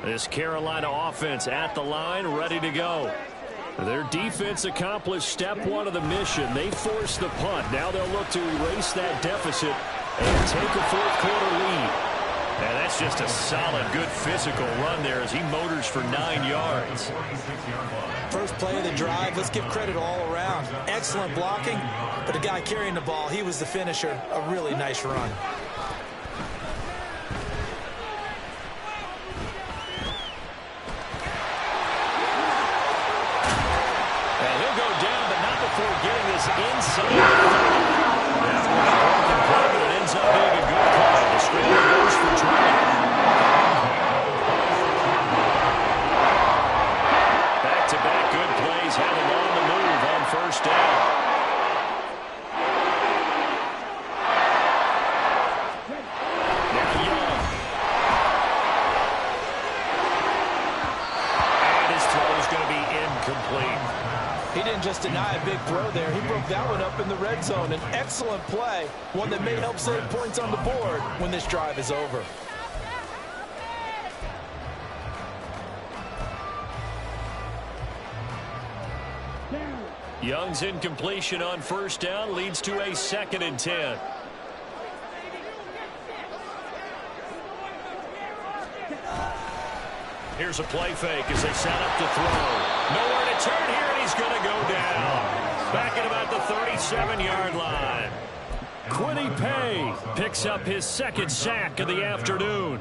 This Carolina offense at the line, ready to go. Their defense accomplished step one of the mission. They forced the punt. Now they'll look to erase that deficit and take a fourth-quarter lead. And that's just a solid, good physical run there as he motors for 9 yards. First play of the drive, let's give credit all around. Excellent blocking, but the guy carrying the ball, he was the finisher. A really nice run. And he'll go down, but not before getting this inside. That's a broken play, but it ends up being a good call. The scramble goes for 20. Back-to-back good plays have him on the move on first down. Now Young. And his throw is going to be incomplete. He didn't just deny a big throw there. He broke that one up in the red zone. An excellent play, one that may help save points on the board when this drive is over. Young's incompletion on first down leads to a 2nd and 10. Here's a play fake as they set up to throw. Nowhere to turn here, and he's going to go down. Back at about the 37-yard line. Quiddy Pay picks up his 2nd sack of the afternoon.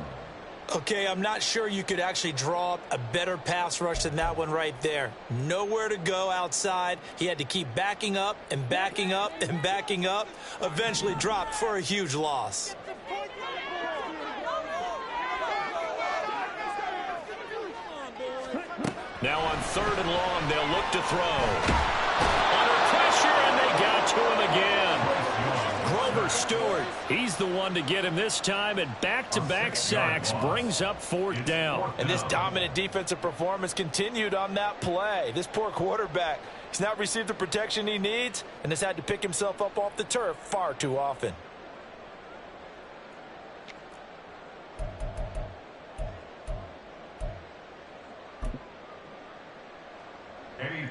Okay, I'm not sure you could actually draw up a better pass rush than that one right there. Nowhere to go outside. He had to keep backing up and backing up and backing up. Eventually dropped for a huge loss. Now on 3rd and long, they'll look to throw. Under pressure, and they got to him again. Grover Stewart, he's the one to get him this time, and back-to-back sacks brings up 4th down. And this dominant defensive performance continued on that play. This poor quarterback, he's not received the protection he needs and has had to pick himself up off the turf far too often.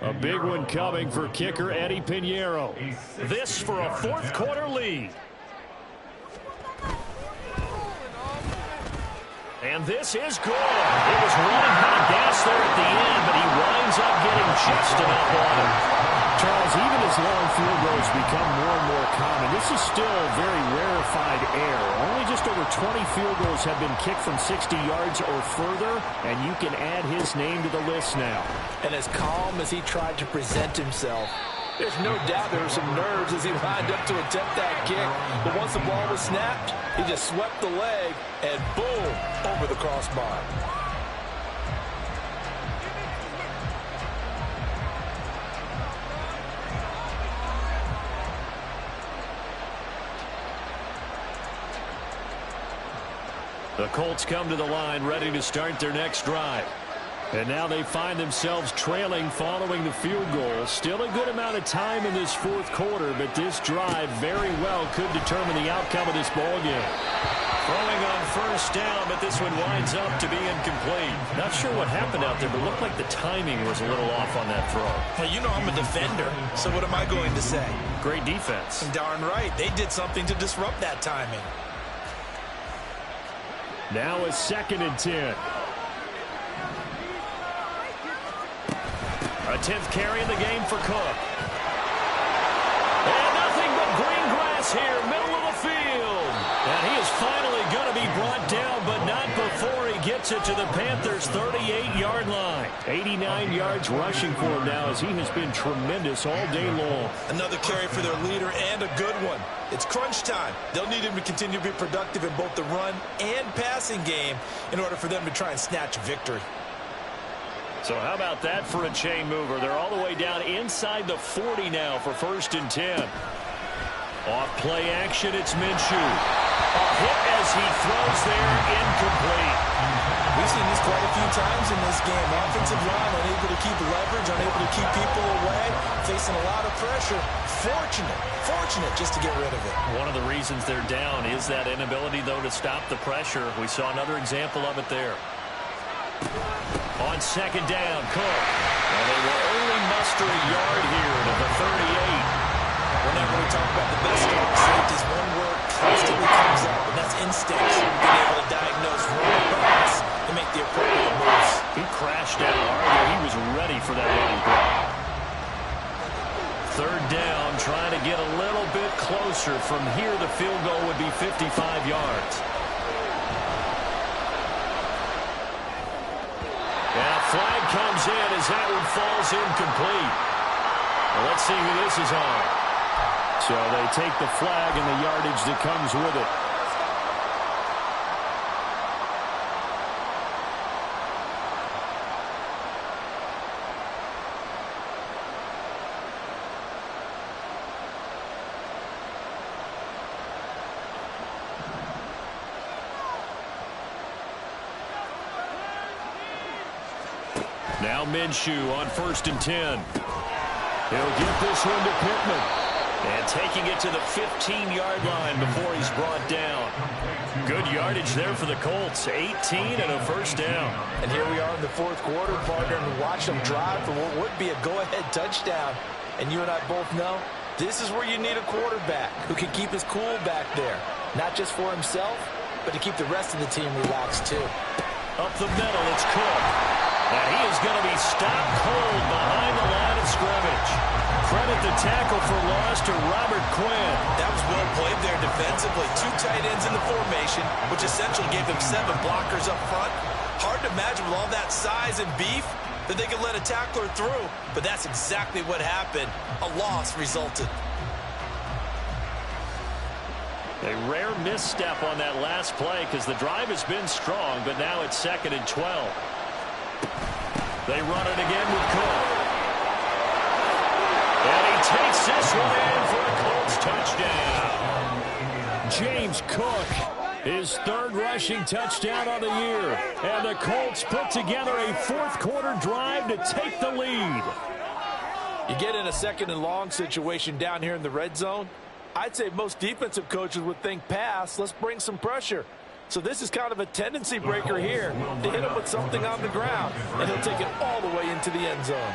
A big one coming for kicker Eddie Pinheiro. This for a 4th-quarter lead. And this is good. It was running hot gas there at the end, but he winds up getting just enough on him. Charles, even as long field goals become more and more common, this is still very rarefied air. Only just over 20 field goals have been kicked from 60 yards or further, and you can add his name to the list now. And as calm as he tried to present himself, there's no doubt there were some nerves as he lined up to attempt that kick. But once the ball was snapped, he just swept the leg and boom, over the crossbar. The Colts come to the line ready to start their next drive. And now they find themselves trailing following the field goal. Still a good amount of time in this 4th quarter, but this drive very well could determine the outcome of this ball game. Throwing on first down, but this one winds up to be incomplete. Not sure what happened out there, but it looked like the timing was a little off on that throw. Well, you know I'm a defender, so what am I going to say? Great defense. Darn right. They did something to disrupt that timing. Now a 2nd and 10. A 10th carry in the game for Cook. And nothing but green grass here, middle of the field. And he is finally going to be brought down, but not before he gets it to the Panthers' 38-yard line. 89 yards rushing for him now as he has been tremendous all day long. Another carry for their leader and a good one. It's crunch time. They'll need him to continue to be productive in both the run and passing game in order for them to try and snatch a victory. So how about that for a chain mover? They're all the way down inside the 40 now for 1st and 10. Off play action, it's Minshew. A hit as he throws there, incomplete. We've seen this quite a few times in this game. Offensive line unable to keep leverage, unable to keep people away, facing a lot of pressure. Fortunate just to get rid of it. One of the reasons they're down is that inability, though, to stop the pressure. We saw another example of it there. On second down, Cook. And they will only muster a yard here to the 38. Whenever we talk about the best strong safeties, one word constantly comes up, and that's instincts. Being able to diagnose run or pass and make the appropriate moves. He crashed down hard there. He was ready for that running play. Third down, trying to get a little bit closer. From here, the field goal would be 55 yards. And a flag comes in as that one falls incomplete. Well, let's see who this is on. So they take the flag and the yardage that comes with it. Now Minshew on 1st and 10. He'll get this one to Pittman. And taking it to the 15-yard line before he's brought down. Good yardage there for the Colts. 18 and a first down. And here we are in the 4th quarter, partner, and watch them drive for what would be a go-ahead touchdown. And you and I both know this is where you need a quarterback who can keep his cool back there. Not just for himself, but to keep the rest of the team relaxed too. Up the middle, it's Cook. And he is going to be stopped cold behind the line of scrimmage. Credit the tackle for loss to Robert Quinn. That was well played there defensively. 2 tight ends in the formation, which essentially gave them 7 blockers up front. Hard to imagine with all that size and beef that they could let a tackler through, but that's exactly what happened. A loss resulted. A rare misstep on that last play because the drive has been strong, but now it's 2nd and 12. They run it again with Cook. And he takes this one in for a Colts touchdown. James Cook, his 3rd rushing touchdown of the year. And the Colts put together a 4th quarter drive to take the lead. You get in a 2nd and long situation down here in the red zone. I'd say most defensive coaches would think pass. Let's bring some pressure. So this is kind of a tendency breaker here to hit him with something on the ground, and he'll take it all the way into the end zone.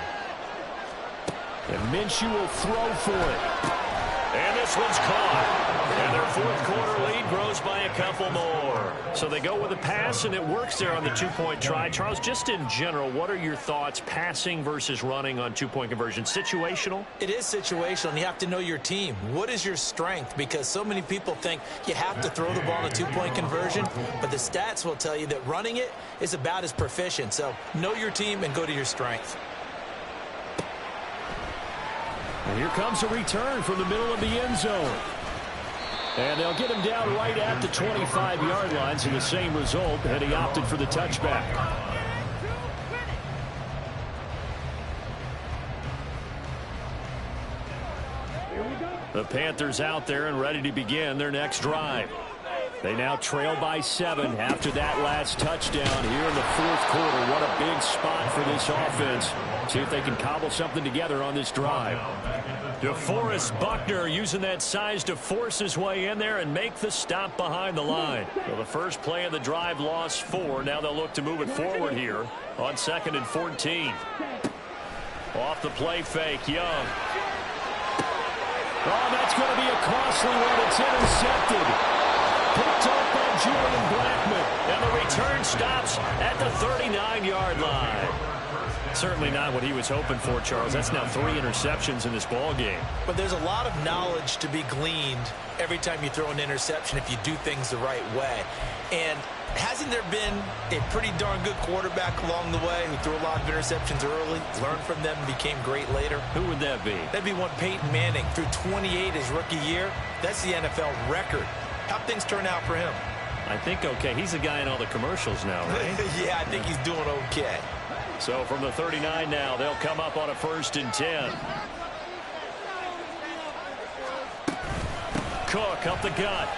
And Minshew will throw for it. And this one's caught. And their 4th quarter lead grows by a couple more. So they go with a pass, and it works there on the 2-point try. Charles, just in general, what are your thoughts passing versus running on 2-point conversion? Situational? It is situational, and you have to know your team. What is your strength? Because so many people think you have to throw the ball in a 2-point conversion, but the stats will tell you that running it is about as proficient. So know your team and go to your strength. And here comes a return from the middle of the end zone. And they'll get him down right at the 25-yard line, so the same result, and he opted for the touchback. The Panthers out there and ready to begin their next drive. They now trail by 7 after that last touchdown here in the 4th quarter. What a big spot for this offense. See if they can cobble something together on this drive. DeForest Buckner using that size to force his way in there and make the stop behind the line. So the first play of the drive lost 4. Now they'll look to move it forward here on 2nd and 14. Off the play fake, Young. Oh, that's going to be a costly one. It's intercepted. Picked up by Julian Blackmon. And the return stops at the 39-yard line. Certainly not what he was hoping for, Charles. That's now 3 interceptions in this ball game. But there's a lot of knowledge to be gleaned every time you throw an interception if you do things the right way. And hasn't there been a pretty darn good quarterback along the way who threw a lot of interceptions early, learned from them, and became great later? Who would that be? That'd be one Peyton Manning. Threw 28 his rookie year. That's the NFL record. How'd things turn out for him? I think okay. He's the guy in all the commercials now, right? Yeah, I think he's doing okay. So from the 39 now, they'll come up on a 1st and 10. Cook up the gut.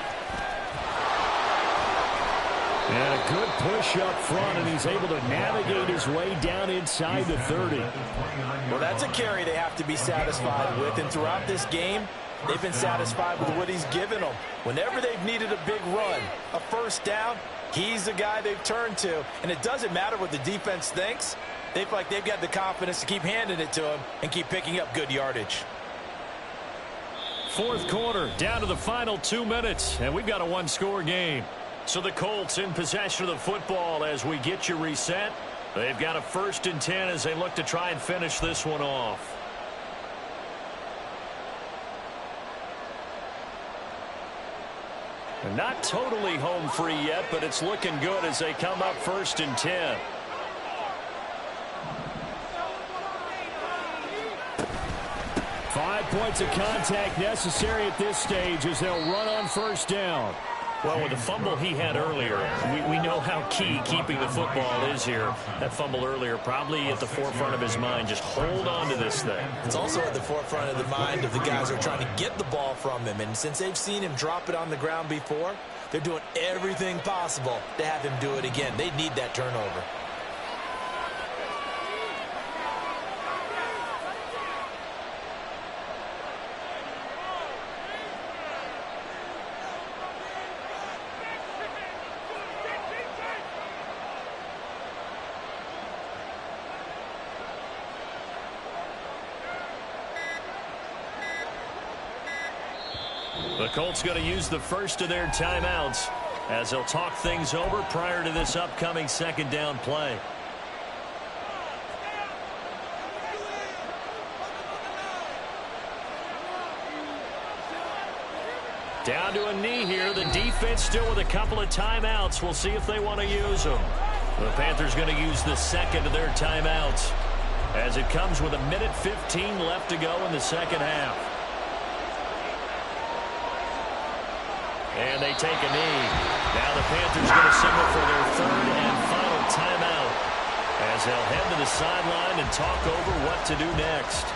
And a good push up front, and he's able to navigate his way down inside the 30. Well, that's a carry they have to be satisfied with, and throughout this game, they've been satisfied with what he's given them. Whenever they've needed a big run, a first down, He's the guy they've turned to, and it doesn't matter what the defense thinks. They feel like they've got the confidence to keep handing it to him and keep picking up good yardage. Fourth quarter, down to the final 2 minutes, and we've got a one-score game. So the Colts in possession of the football as we get you reset. They've got a 1st and 10 as they look to try and finish this one off. They're not totally home free yet, but it's looking good as they come up 1st and 10. Five points of contact necessary at this stage as they'll run on 1st down. Well, with the fumble he had earlier, we know how key keeping the football is here. That fumble earlier probably at the forefront of his mind. Just hold on to this thing. It's also at the forefront of the mind of the guys who are trying to get the ball from him. And since they've seen him drop it on the ground before, they're doing everything possible to have him do it again. They need that turnover. The Colts going to use the first of their timeouts as they'll talk things over prior to this upcoming 2nd down play. Down to a knee here. The defense still with a couple of timeouts. We'll see if they want to use them. The Panthers going to use the 2nd of their timeouts as it comes with 1:15 left to go in the 2nd half. And they take a knee. Now the Panthers going to signal for their 3rd and final timeout as they'll head to the sideline and talk over what to do next.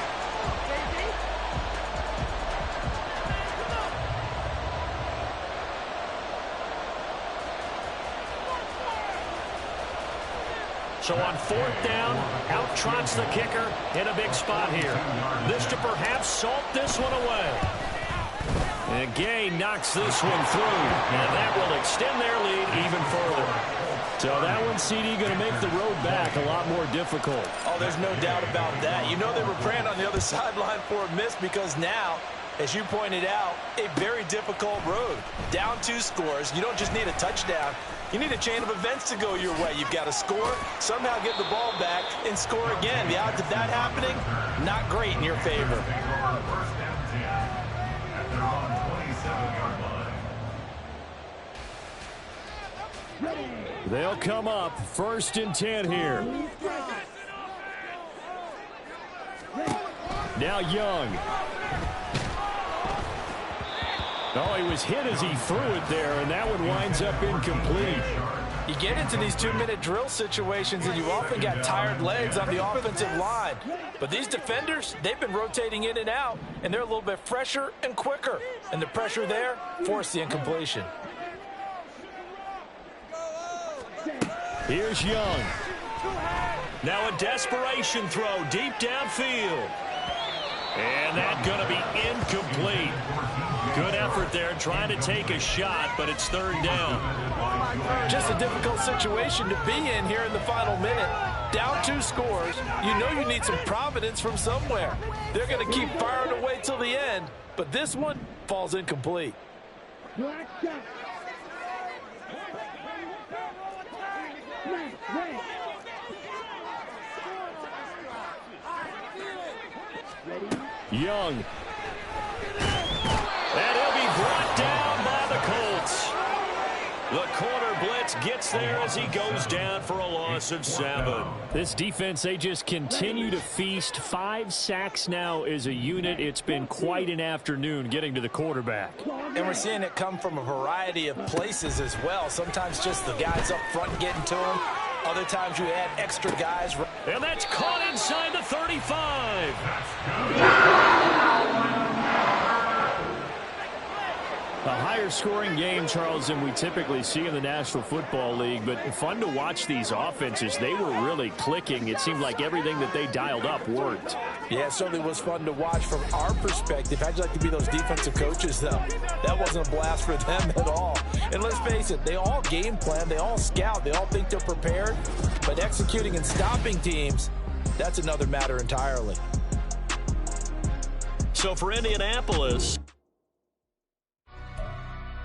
So on 4th down, out trots the kicker in a big spot here. This to perhaps salt this one away. And Gay knocks this one through, and that will extend their lead even further. So that one, CD, going to make the road back a lot more difficult. Oh, there's no doubt about that. You know they were praying on the other sideline for a miss because now, as you pointed out, a very difficult road. Down 2 scores. You don't just need a touchdown. You need a chain of events to go your way. You've got to score, somehow get the ball back, and score again. The odds of that happening, not great in your favor. They'll come up 1st and 10 here. Now Young. Oh, he was hit as he threw it there, and that one winds up incomplete. You get into these 2-minute drill situations, and you often got tired legs on the offensive line. But these defenders, they've been rotating in and out, and they're a little bit fresher and quicker. And the pressure there forced the incompletion. Here's Young. Now a desperation throw deep downfield. And that's going to be incomplete. Good effort there trying to take a shot, but it's 3rd down. Just a difficult situation to be in here in the final minute. Down 2 scores. You know you need some providence from somewhere. They're going to keep firing away till the end, but this one falls incomplete. Young. And he'll be brought down by the Colts. The corner blitz gets there as he goes down for a loss of 7. This defense, they just continue to feast. 5 sacks now as a unit. It's been quite an afternoon getting to the quarterback. And we're seeing it come from a variety of places as well. Sometimes just the guys up front getting to him. Other times you add extra guys. And that's caught inside the 35. A higher scoring game, Charles, than we typically see in the National Football League, but fun to watch these offenses. They were really clicking. It seemed like everything that they dialed up worked. Yeah, it certainly was fun to watch from our perspective. How'd you like to be those defensive coaches, though? That wasn't a blast for them at all. And let's face it, they all game plan, they all scout, they all think they're prepared, but executing and stopping teams, that's another matter entirely. So for Indianapolis,